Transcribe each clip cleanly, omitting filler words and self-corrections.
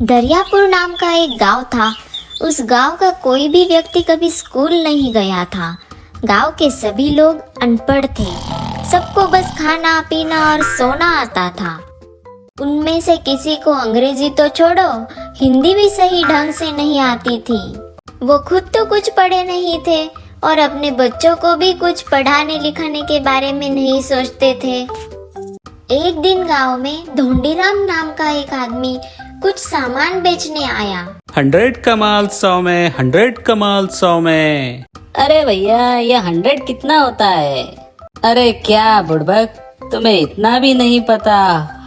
दरियापुर नाम का एक गांव था। उस गांव का कोई भी व्यक्ति कभी स्कूल नहीं गया था। गांव के सभी लोग अनपढ़ थे। सबको बस खाना पीना और सोना आता था। उनमें से किसी को अंग्रेजी तो छोड़ो, हिंदी भी सही ढंग से नहीं आती थी। वो खुद तो कुछ पढ़े नहीं थे और अपने बच्चों को भी कुछ पढ़ाने लिखाने के बारे में नहीं सोचते थे। एक दिन गांव में धोंडीराम नाम का एक आदमी कुछ सामान बेचने आया। 100 कमाल 100 में, 100 कमाल 100 में। अरे भैया, ये 100 कितना होता है? अरे क्या बुड़बक, तुम्हें इतना भी नहीं पता?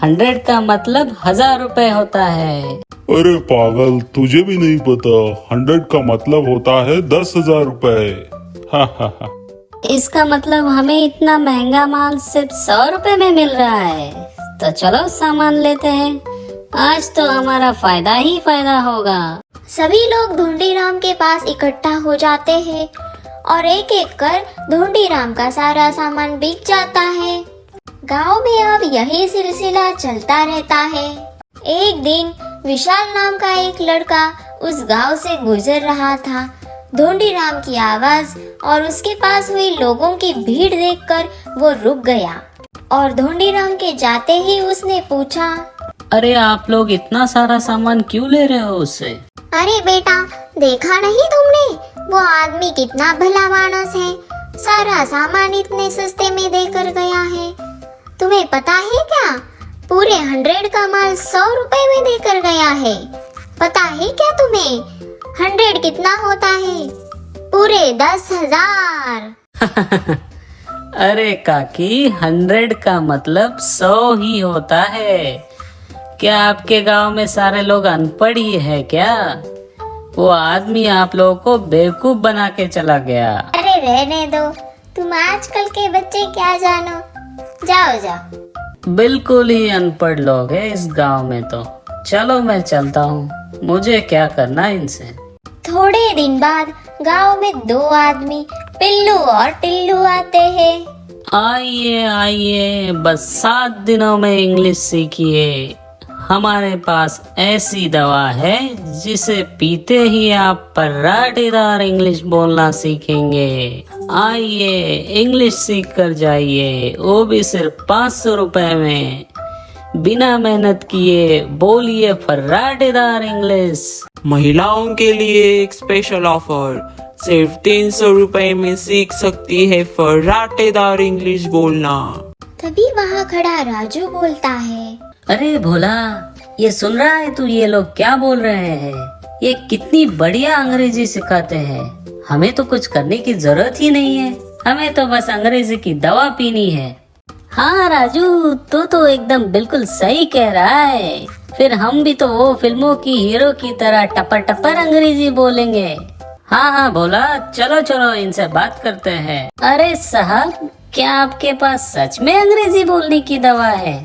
100 का मतलब 1000 रुपए होता है। अरे पागल, तुझे भी नहीं पता? 100 का मतलब होता है 10,000 रुपए। हा हा हा। इसका मतलब हमें इतना महंगा माल सिर्फ 100 रुपए में मिल रहा है। तो चलो सामान लेते हैं, आज तो हमारा फायदा ही फायदा होगा। सभी लोग धोंडीराम के पास इकट्ठा हो जाते हैं और एक एक कर धोंडीराम का सारा सामान बिक जाता है। गांव में अब यही सिलसिला चलता रहता है। एक दिन विशाल नाम का एक लड़का उस गांव से गुजर रहा था। धोंडीराम की आवाज और उसके पास हुई लोगों की भीड़ देखकर वो रुक गया और धोंडीराम के जाते ही उसने पूछा, अरे आप लोग इतना सारा सामान क्यों ले रहे हो उससे? अरे बेटा, देखा नहीं तुमने? वो आदमी कितना भला मानस है, सारा सामान इतने सस्ते में देकर गया है। तुम्हें पता है क्या, पूरे 100 का माल 100 रुपए में देकर गया है। पता है क्या तुम्हें 100 कितना होता है? पूरे 10,000। अरे काकी, 100 का मतलब 100 ही होता है। क्या आपके गांव में सारे लोग अनपढ़ ही है क्या? वो आदमी आप लोगों को बेवकूफ बना के चला गया। अरे रहने दो, तुम आजकल के बच्चे क्या जानो। जाओ जाओ। बिल्कुल ही अनपढ़ लोग हैं इस गांव में तो। चलो मैं चलता हूँ, मुझे क्या करना इनसे। थोड़े दिन बाद गांव में 2 आदमी पिल्लू और टिल्लू आते हैं। आइए आइए, बस 7 दिनों में इंग्लिश सीखिए। हमारे पास ऐसी दवा है जिसे पीते ही आप पराठेदार इंग्लिश बोलना सीखेंगे। आइए, इंग्लिश सीख कर जाइए, वो भी सिर्फ 500 रुपए में। बिना मेहनत किए बोलिए फर्राटेदार इंग्लिश। महिलाओं के लिए एक स्पेशल ऑफर, सिर्फ 300 रुपए में सीख सकती है फर्राटेदार इंग्लिश बोलना। तभी वहाँ खड़ा राजू बोलता है, अरे भोला, ये सुन रहा है तू? ये लोग क्या बोल रहे हैं? ये कितनी बढ़िया अंग्रेजी सिखाते हैं। हमें तो कुछ करने की जरूरत ही नहीं है, हमें तो बस अंग्रेजी की दवा पीनी है। हाँ राजू, तू तो एकदम बिल्कुल सही कह रहा है। फिर हम भी तो वो फिल्मों की हीरो की तरह टपर टपर अंग्रेजी बोलेंगे। हाँ हाँ भोला, चलो चलो इनसे बात करते हैं। अरे साहब, क्या आपके पास सच में अंग्रेजी बोलने की दवा है?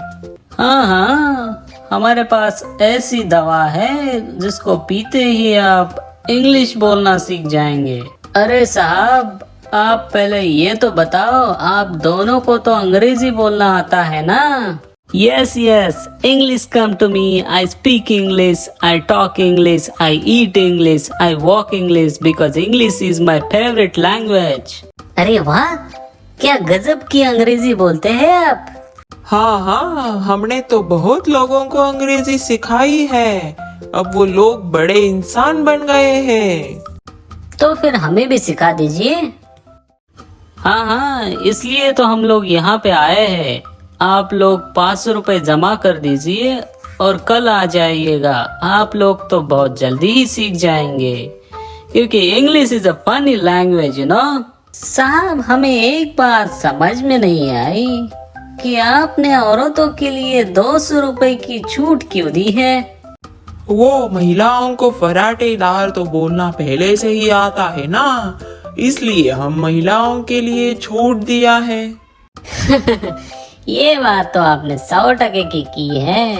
हाँ हाँ, हमारे पास ऐसी दवा है जिसको पीते ही आप इंग्लिश बोलना सीख जाएंगे। अरे साहब, आप पहले ये तो बताओ, आप दोनों को तो अंग्रेजी बोलना आता है ना? Yes yes, English come to me, I speak English, I talk English, I eat English, I walk English, because English is my favourite language. अरे वाह, क्या गजब की अंग्रेजी बोलते हैं आप। हाँ हाँ, हमने तो बहुत लोगों को अंग्रेजी सिखाई है। अब वो लोग बड़े इंसान बन गए हैं। तो फिर हमें भी सिखा दीजिए। हाँ हाँ, इसलिए तो हम लोग यहाँ पे आए हैं। आप लोग 500 रुपए जमा कर दीजिए और कल आ जाइएगा। आप लोग तो बहुत जल्दी ही सीख जाएंगे, क्योंकि English is a funny language, you know. साहब, हमें एक बात समझ में नहीं आई कि आपने औरतों के लिए 200 रुपए की छूट क्यों दी है? वो महिलाओं को फर्राटेदार तो बोलना पहले से ही आता है ना, इसलिए हम महिलाओं के लिए छूट दिया है। ये बात तो आपने 100% की है।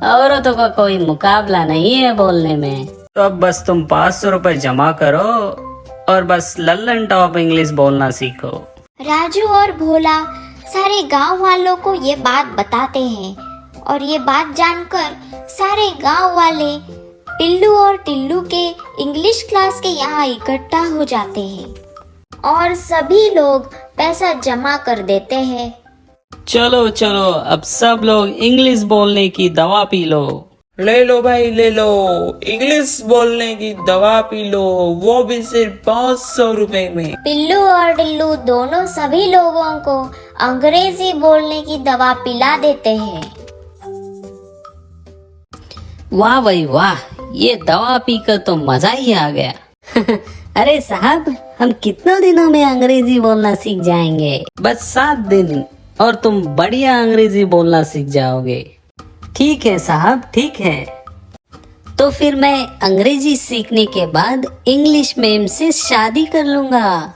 औरतों का कोई मुकाबला नहीं है बोलने में। तो अब बस तुम 500 रुपए जमा करो और बस लल्लन टॉप इंग्लिश बोलना सीखो। राजू और भोला सारे गांव वालों को ये बात बताते हैं और ये बात जानकर सारे गांव वाले पिल्लू और टिल्लू के इंग्लिश क्लास के यहाँ इकट्ठा हो जाते हैं और सभी लोग पैसा जमा कर देते हैं। चलो चलो, अब सब लोग इंग्लिश बोलने की दवा पी लो। ले लो भाई ले लो, इंग्लिश बोलने की दवा पी लो, वो भी सिर्फ 500 रुपए में। पिल्लू और टिल्लू दोनों सभी लोगों को अंग्रेजी बोलने की दवा पिला देते हैं। वाह भाई वाह, ये दवा पीकर तो मजा ही आ गया। अरे साहब, हम कितने दिनों में अंग्रेजी बोलना सीख जाएंगे? बस 7 दिन और तुम बढ़िया अंग्रेजी बोलना सीख जाओगे। ठीक है साहब, ठीक है। तो फिर मैं अंग्रेजी सीखने के बाद इंग्लिश मैम से शादी कर लूंगा।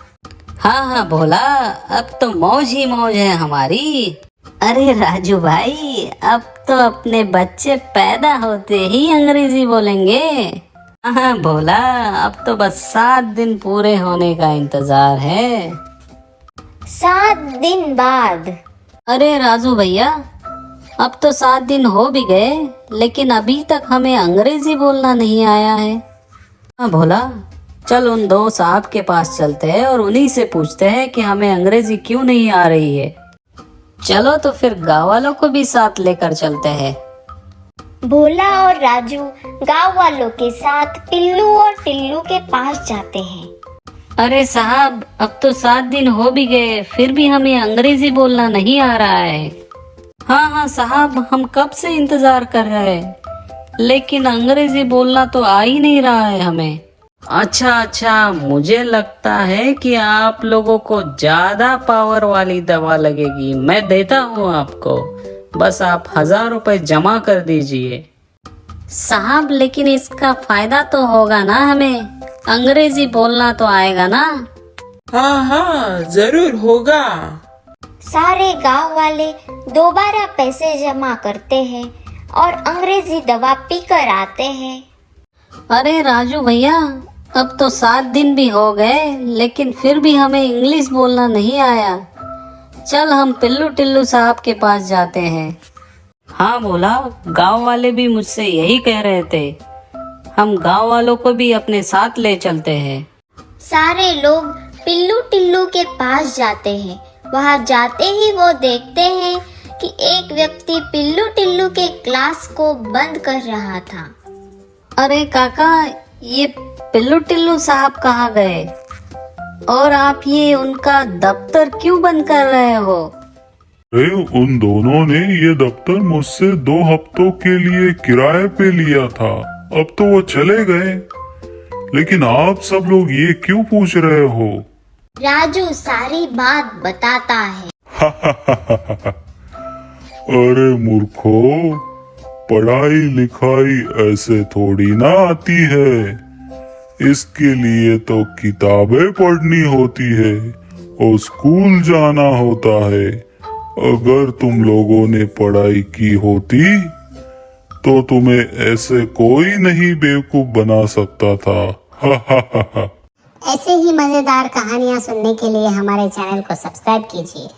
हाँ हाँ भोला, अब तो मौज ही मौज है हमारी। अरे राजू भाई, अब तो अपने बच्चे पैदा होते ही अंग्रेजी बोलेंगे। हाँ भोला, अब तो बस 7 दिन पूरे होने का इंतजार है। 7 दिन बाद। अरे राजू भैया, अब तो 7 दिन हो भी गए, लेकिन अभी तक हमें अंग्रेजी बोलना नहीं आया है। हाँ भोला, चल उन 2 साहब के पास चलते हैं और उन्हीं से पूछते हैं कि हमें अंग्रेजी क्यों नहीं आ रही है। चलो तो फिर गाँव वालों को भी साथ लेकर चलते हैं। भोला और राजू गांव वालों के साथ पिल्लू और टिल्लू के पास जाते हैं। अरे साहब, अब तो 7 दिन हो भी गए, फिर भी हमें अंग्रेजी बोलना नहीं आ रहा है। हाँ हाँ साहब, हम कब से इंतजार कर रहे हैं, लेकिन अंग्रेजी बोलना तो आ ही नहीं रहा है हमें। अच्छा, मुझे लगता है कि आप लोगों को ज्यादा पावर वाली दवा लगेगी। मैं देता हूँ आपको, बस आप 1000 रुपए जमा कर दीजिए। साहब, लेकिन इसका फायदा तो होगा ना हमें, अंग्रेजी बोलना तो आएगा ना? हाँ हाँ जरूर होगा। सारे गांव वाले दोबारा पैसे जमा करते हैं और अंग्रेजी दवा पीकर आते हैं। अरे राजू भैया, अब तो 7 दिन भी हो गए, लेकिन फिर भी हमें इंग्लिश बोलना नहीं आया। चल हम पिल्लू टिल्लू साहब के पास जाते हैं। हाँ बोला, गांव वाले भी मुझसे यही कह रहे थे, हम गांव वालों को भी अपने साथ ले चलते हैं। सारे लोग पिल्लू टिल्लू के पास जाते हैं। वहां जाते ही वो देखते हैं कि एक व्यक्ति पिल्लू टिल्लू के क्लास को बंद कर रहा था। अरे काका, ये पिल्लू टिल्लू साहब कहाँ गए? और आप ये उनका दफ्तर क्यों बंद कर रहे हो? अरे उन दोनों ने ये दफ्तर मुझसे 2 हफ्तों के लिए किराए पे लिया था। अब तो वो चले गए, लेकिन आप सब लोग ये क्यों पूछ रहे हो? राजू सारी बात बताता है। अरे मूर्खो, पढ़ाई लिखाई ऐसे थोड़ी ना आती है। इसके लिए तो किताबें पढ़नी होती है और स्कूल जाना होता है। अगर तुम लोगों ने पढ़ाई की होती तो तुम्हें ऐसे कोई नहीं बेवकूफ बना सकता था। ऐसे ही मजेदार कहानियाँ सुनने के लिए हमारे चैनल को सब्सक्राइब कीजिए।